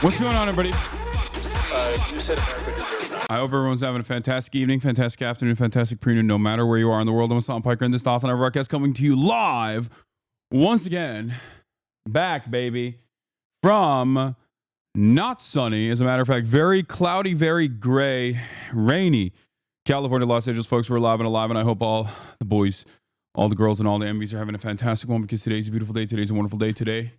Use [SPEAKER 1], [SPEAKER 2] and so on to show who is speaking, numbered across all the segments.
[SPEAKER 1] What's going on, everybody?
[SPEAKER 2] You said America deserves none.
[SPEAKER 1] I hope everyone's having a fantastic evening, fantastic afternoon, fantastic pre-noon, no matter where you are in the world. I'm Hassan Piker, and this thoughts on our broadcast coming to you live once again, back, baby, from not sunny, as a matter of fact, very cloudy, very gray, rainy California, Los Angeles, folks. We're live and alive, and I hope all the boys, all the girls, and all the MVs are having a fantastic one, because today's a beautiful day. Today's a wonderful day. Today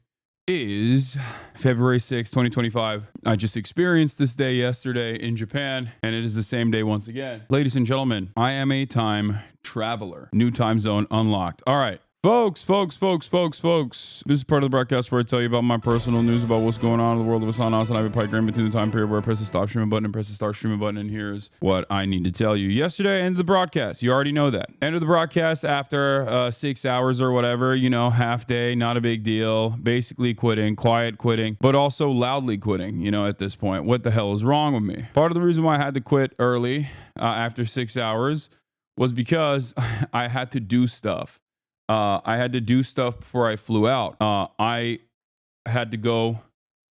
[SPEAKER 1] is February 6th, 2025. I just experienced this day yesterday in Japan, and it is the same day once again. Ladies and gentlemen, I am a time traveler. New time zone unlocked. All right. Folks. This is part of the broadcast where I tell you about my personal news about what's going on in the world of Hassan. And I've been Piker in between the time period where I press the stop streaming button and press the start streaming button. And here's what I need to tell you. Yesterday, I ended the broadcast. You already know that. Ended the broadcast after 6 hours or whatever, you know, half day, not a big deal. Basically quitting, quiet quitting, but also loudly quitting, you know, at this point. What the hell is wrong with me? Part of the reason why I had to quit early after 6 hours was because I had to do stuff. I had to do stuff before I flew out. I had to go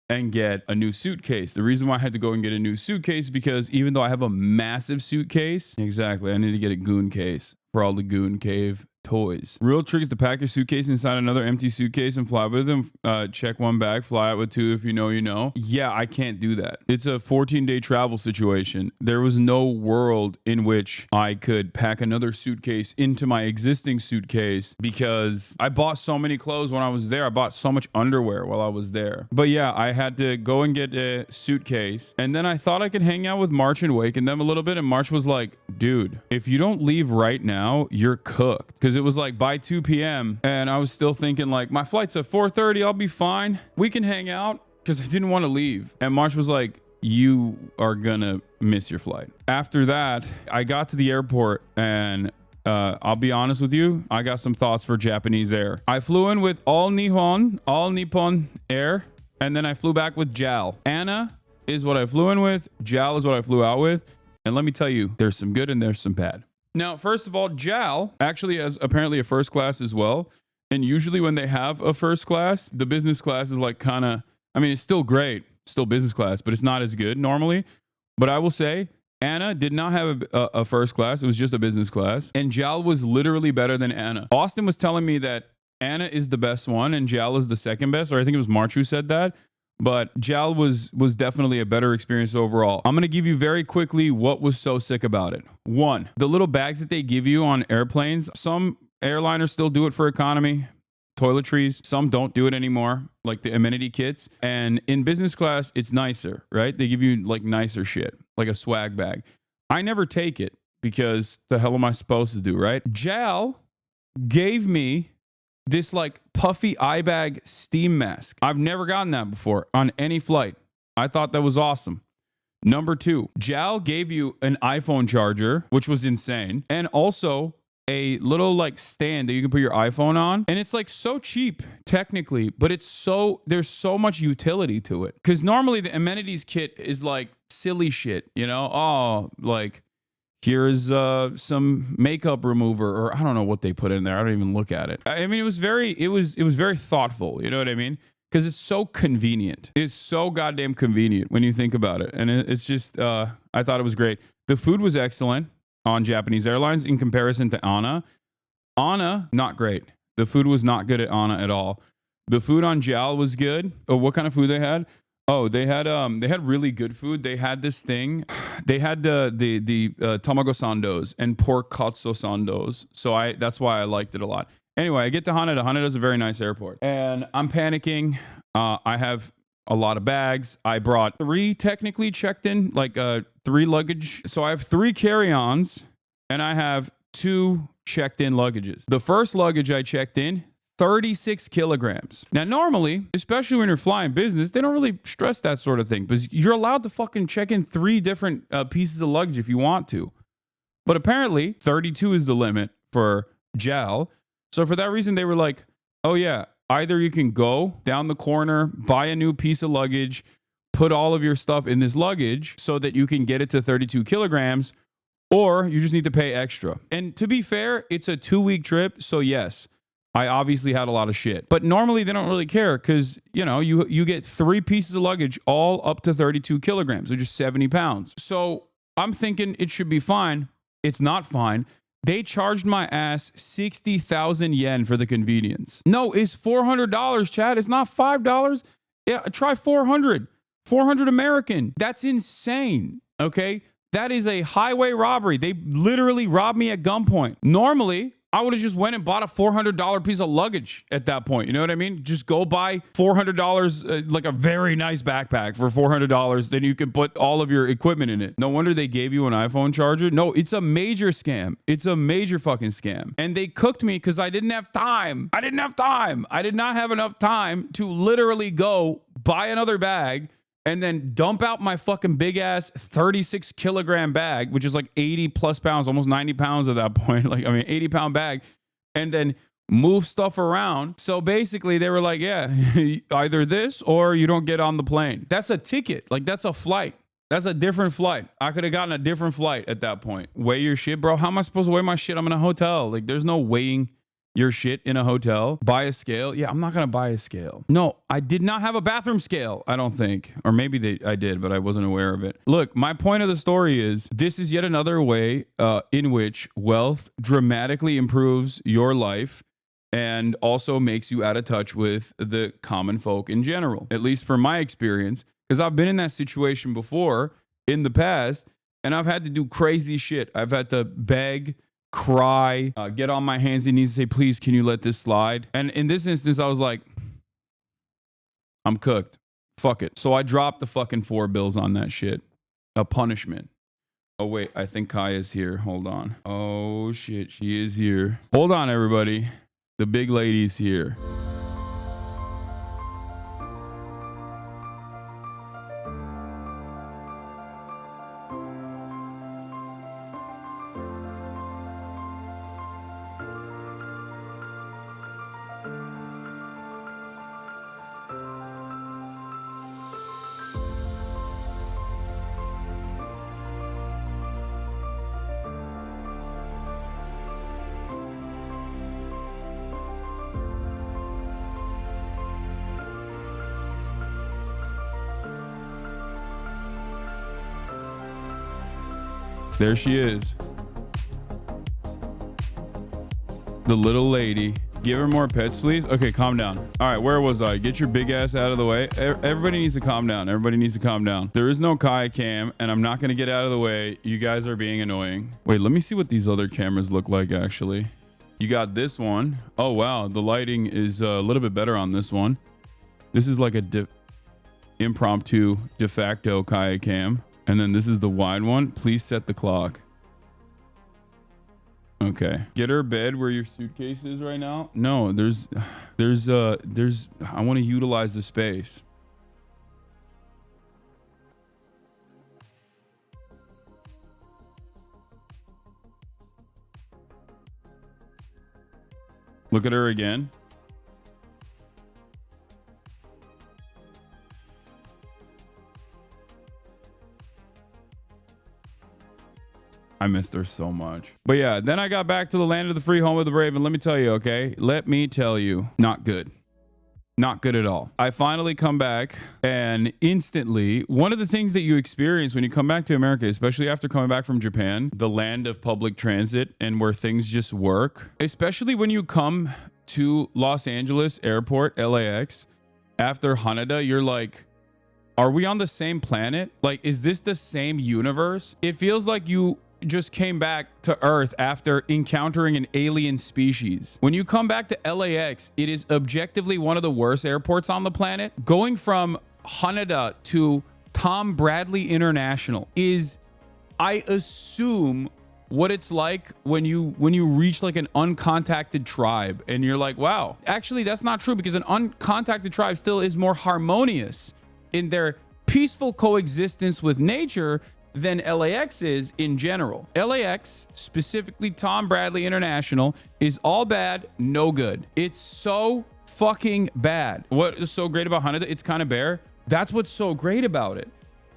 [SPEAKER 1] and get a new suitcase. The reason why I had to go and get a new suitcase is because even though I have a massive suitcase, exactly, I need to get a goon case for all the Goon Cave toys. Real trick is to pack your suitcase inside another empty suitcase and fly with them. Check one bag, fly out with two. If you know, you know. Yeah, I can't do that. It's a 14-day travel situation. There was no world in which I could pack another suitcase into my existing suitcase because I bought so many clothes when I was there. I bought so much underwear while I was there. But yeah, I had to go and get a suitcase. And then I thought I could hang out with March and Waken them a little bit. And March was like, dude, if you don't leave right now, you're cooked. Because it was like by 2 p.m. and I was still thinking like, my flight's at 4:30. I'll be fine. We can hang out, because I didn't want to leave. And March was like, you are gonna miss your flight. After that, I got to the airport, and I'll be honest with you, I got some thoughts for Japanese Air. I flew in with all Nippon Air, and then I flew back with JAL. ANA is what I flew in with. JAL is what I flew out with. And let me tell you, there's some good and there's some bad. Now, first of all, JAL actually has apparently a first class as well. And usually when they have a first class, the business class is like kind of, I mean, it's still great, still business class, but it's not as good normally. But I will say, ANA did not have a first class. It was just a business class. And JAL was literally better than ANA. Austin was telling me that ANA is the best one and JAL is the second best, or I think it was March who said that. But JAL was definitely a better experience overall. I'm going to give you very quickly what was so sick about it. One, the little bags that they give you on airplanes. Some airliners still do it for economy, toiletries. Some don't do it anymore, like the amenity kits. And in business class, it's nicer, right? They give you like nicer shit, like a swag bag. I never take it because the hell am I supposed to do, right? JAL gave me this like puffy eye bag steam mask. I've never gotten that before on any flight. I thought that was awesome. Number two, JAL gave you an iPhone charger, which was insane. And also a little like stand that you can put your iPhone on. And it's like so cheap technically, but there's so much utility to it. Because normally the amenities kit is like silly shit, you know? Oh, like, here's some makeup remover, or I don't know what they put in there. I don't even look at it. I mean, it was very thoughtful. You know what I mean? Because it's so convenient. It's so goddamn convenient when you think about it. And it's just, I thought it was great. The food was excellent on Japanese Airlines in comparison to ANA. ANA, not great. The food was not good at ANA at all. The food on JAL was good. Oh, what kind of food they had? Oh, they had really good food. They had this thing. They had the tamago sandos and pork katsu sandos. So that's why I liked it a lot. Anyway, I get to Haneda. Haneda's a very nice airport. And I'm panicking. I have a lot of bags. I brought 3 technically checked in, like 3 luggage. So I have 3 carry-ons and I have 2 checked in luggages. The first luggage I checked in, 36 kilograms. Now, normally, especially when you're flying business, they don't really stress that sort of thing, because you're allowed to fucking check in 3 different pieces of luggage if you want to. But apparently, 32 is the limit for JAL. So for that reason, they were like, oh yeah, either you can go down the corner, buy a new piece of luggage, put all of your stuff in this luggage so that you can get it to 32 kilograms, or you just need to pay extra. And to be fair, it's a 2-week trip. So yes, I obviously had a lot of shit. But normally they don't really care because, you know, you get 3 pieces of luggage all up to 32 kilograms, which is 70 pounds. So I'm thinking it should be fine. It's not fine. They charged my ass 60,000 yen for the convenience. No, it's $400, Chad. It's not $5. Yeah, try 400. 400 American. That's insane. Okay? That is a highway robbery. They literally robbed me at gunpoint. Normally, I would have just went and bought a $400 piece of luggage at that point. You know what I mean? Just go buy $400, like a very nice backpack for $400. Then you can put all of your equipment in it. No wonder they gave you an iPhone charger. No, it's a major scam. It's a major fucking scam. And they cooked me because I didn't have time. I didn't have time. I did not have enough time to literally go buy another bag and then dump out my fucking big ass 36 kilogram bag, which is like 80 plus pounds, almost 90 pounds at that point. Like, I mean, 80-pound bag, and then move stuff around. So basically they were like, yeah, either this or you don't get on the plane. That's a ticket. Like, that's a flight. That's a different flight. I could have gotten a different flight at that point. Weigh your shit, bro. How am I supposed to weigh my shit? I'm in a hotel. Like, there's no weighing your shit in a hotel. Buy a scale. Yeah, I'm not gonna buy a scale. No, I did not have a bathroom scale, I don't think. Or maybe I did, but I wasn't aware of it. Look, my point of the story is this is yet another way in which wealth dramatically improves your life and also makes you out of touch with the common folk in general, at least from my experience, because I've been in that situation before in the past, and I've had to do crazy shit. I've had to beg, cry, get on my hands and knees and say, please, can you let this slide? And in this instance, I was like, I'm cooked. Fuck it. So I dropped the fucking 4 bills on that shit. A punishment. Oh, wait, I think Kaya's here. Hold on. Oh, shit, she is here. Hold on, everybody. The big lady's here. There she is. The little lady. Give her more pets, please. Okay, calm down. All right, where was I? Get your big ass out of the way. Everybody needs to calm down. Everybody needs to calm down. There is no Kai cam, and I'm not going to get out of the way. You guys are being annoying. Wait, let me see what these other cameras look like, actually. You got this one. Oh, wow. The lighting is a little bit better on this one. This is like a impromptu de facto Kai cam. And then this is the wide one. Please set the clock. Okay. Get her bed where your suitcase is right now. No, there's I want to utilize the space. Look at her again. I missed her so much. But yeah, then I got back to the land of the free, home of the brave, and let me tell you, okay? Let me tell you, not good. Not good at all. I finally come back, and instantly, one of the things that you experience when you come back to America, especially after coming back from Japan, the land of public transit and where things just work, especially when you come to Los Angeles Airport, LAX, after Haneda, you're like, are we on the same planet? Like, is this the same universe? It feels like you just came back to Earth after encountering an alien species. When you come back to LAX, it is objectively one of the worst airports on the planet. Going from Haneda to Tom Bradley International is, I assume, what it's like when you reach like an uncontacted tribe and you're like, wow. Actually, that's not true, because an uncontacted tribe still is more harmonious in their peaceful coexistence with nature than LAX is in general. LAX, specifically Tom Bradley International, is all bad, no good. It's so fucking bad. What is so great about Haneda? It's kind of bare. That's what's so great about it.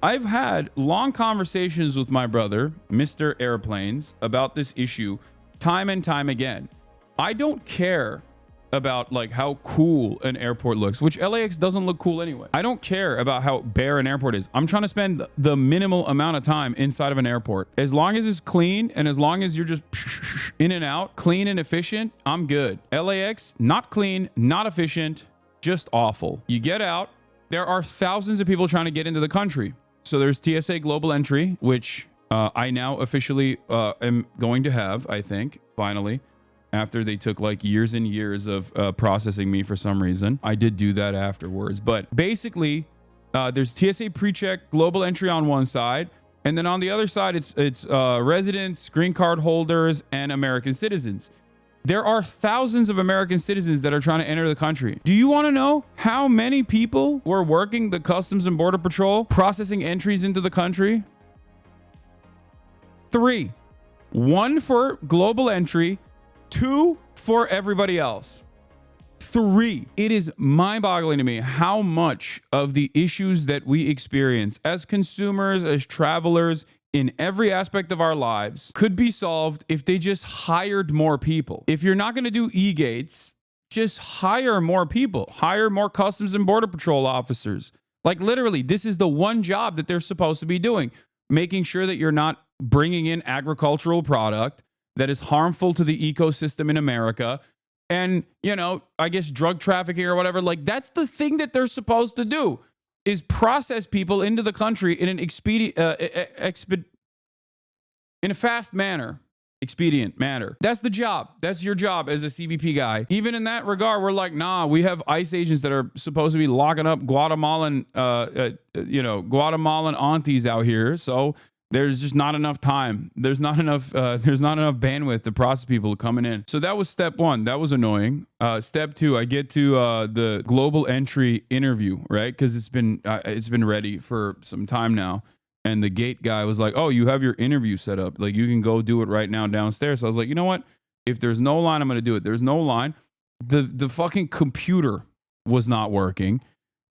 [SPEAKER 1] I've had long conversations with my brother, Mr. Airplanes, about this issue time and time again. I don't care about like how cool an airport looks, which LAX doesn't look cool anyway. I don't care about how bare an airport is. I'm trying to spend the minimal amount of time inside of an airport. As long as it's clean and as long as you're just in and out, clean and efficient, I'm good. LAX, not clean, not efficient, just awful. You get out, there are thousands of people trying to get into the country. So there's TSA global entry, which I now officially am going to have, I think, finally. After they took like years and years of processing me for some reason. I did do that afterwards. But basically, there's TSA pre-check global entry on one side. And then on the other side, it's residents, green card holders, and American citizens. There are thousands of American citizens that are trying to enter the country. Do you want to know how many people were working the Customs and Border Patrol processing entries into the country? 3. 1 for global entry, 2 for everybody else. 3. It is mind-boggling to me how much of the issues that we experience as consumers, as travelers, in every aspect of our lives could be solved if they just hired more people. If you're not going to do e-gates, just hire more people. Hire more Customs and Border Patrol officers. Like literally, this is the one job that they're supposed to be doing. Making sure that you're not bringing in agricultural product that is harmful to the ecosystem in America. And, you know, I guess drug trafficking or whatever. Like that's the thing that they're supposed to do, is process people into the country in an in a fast manner, expedient manner. That's the job. That's your job as a CBP guy. Even in that regard, we're like, nah, we have ICE agents that are supposed to be locking up Guatemalan, Guatemalan aunties out here. So there's just not enough time. There's not enough bandwidth to process people coming in. So that was step 1. That was annoying. Step 2, I get to the global entry interview, right? Because it's been ready for some time now. And the gate guy was like, oh, you have your interview set up. Like you can go do it right now downstairs. So I was like, you know what? If there's no line, I'm going to do it. There's no line. The fucking computer was not working.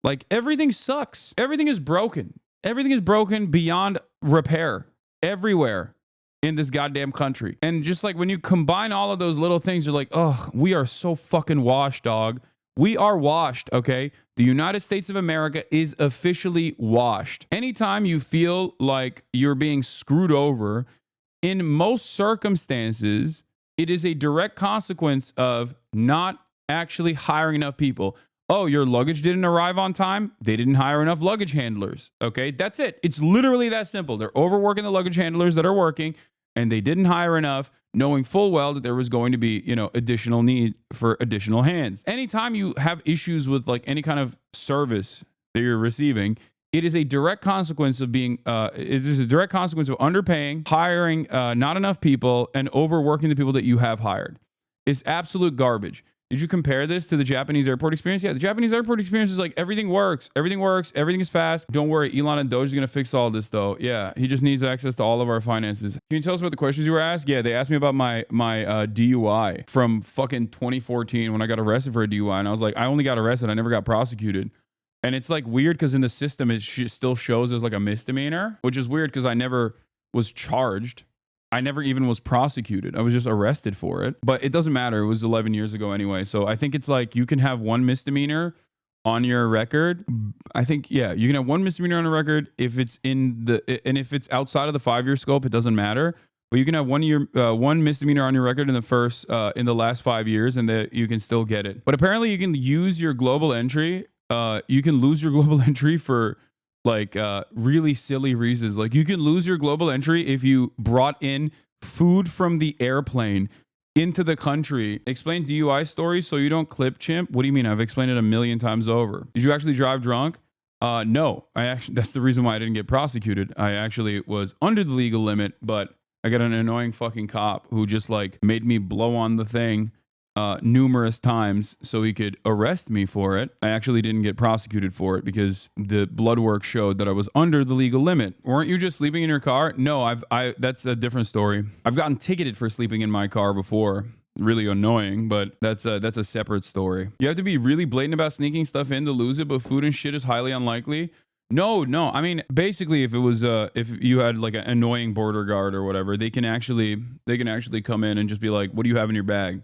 [SPEAKER 1] Like everything sucks. Everything is broken. Everything is broken beyond repair everywhere in this goddamn country. And just like when you combine all of those little things, you're like, oh, we are so fucking washed, dog. We are washed, okay? The United States of America is officially washed. Anytime you feel like you're being screwed over, in most circumstances, it is a direct consequence of not actually hiring enough people. Oh, your luggage didn't arrive on time? They didn't hire enough luggage handlers. Okay, that's it. It's literally that simple. They're overworking the luggage handlers that are working, and they didn't hire enough, knowing full well that there was going to be, additional need for additional hands. Anytime you have issues with like any kind of service that you're receiving, it is a direct consequence of being, it is a direct consequence of underpaying, hiring not enough people, and overworking the people that you have hired. It's absolute garbage. Did you compare this to the Japanese airport experience? Yeah, the Japanese airport experience is like everything works, everything is fast. Don't worry, Elon and Doge is gonna fix all this though. Yeah, he just needs access to all of our finances. Can you tell us about the questions you were asked? Yeah, they asked me about my DUI from fucking 2014 when I got arrested for a DUI, and I was like, I only got arrested, I never got prosecuted. And it's like weird because in the system it still shows as like a misdemeanor, which is weird because I never was charged. I never even was prosecuted. I was just arrested for it. But it doesn't matter. It was 11 years ago anyway. So I think it's like you can have one misdemeanor on your record. I think, yeah, you can have one misdemeanor on a record if it's and if it's outside of the 5-year scope, it doesn't matter. But you can have one misdemeanor on your record in the last 5 years, and that you can still get it. But apparently you can use your global entry. You can lose your global entry for like really silly reasons. Like you can lose your global entry if you brought in food from the airplane into the country. Explain DUI story so you don't clip, chimp. What do you mean? I've explained it a million times over. Did you actually drive drunk? No, that's the reason why I didn't get prosecuted. I actually was under the legal limit, but I got an annoying fucking cop who just like made me blow on the thing numerous times so he could arrest me for it. I actually didn't get prosecuted for it because the blood work showed that I was under the legal limit. Weren't you just sleeping in your car? No, that's a different story. I've gotten ticketed for sleeping in my car before. Really annoying, but that's a separate story. You have to be really blatant about sneaking stuff in to lose it, but food and shit is highly unlikely. No. I mean, basically, if it was if you had like an annoying border guard or whatever, they can actually come in and just be like, "What do you have in your bag?"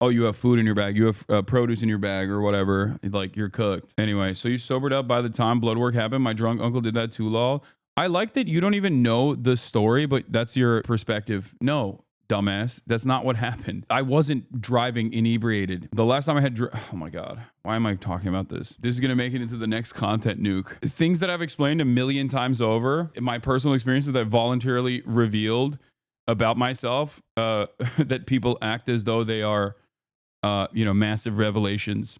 [SPEAKER 1] oh, you have food in your bag, you have produce in your bag or whatever, like you're cooked. Anyway, so you sobered up by the time blood work happened. My drunk uncle did that too, lol. I like that you don't even know the story, but that's your perspective. No, dumbass, that's not what happened. I wasn't driving inebriated. The last time I had, oh my God, why am I talking about this? This is going to make it into the next content nuke. Things that I've explained a million times over, in my personal experiences that I've voluntarily revealed about myself, that people act as though they are, massive revelations.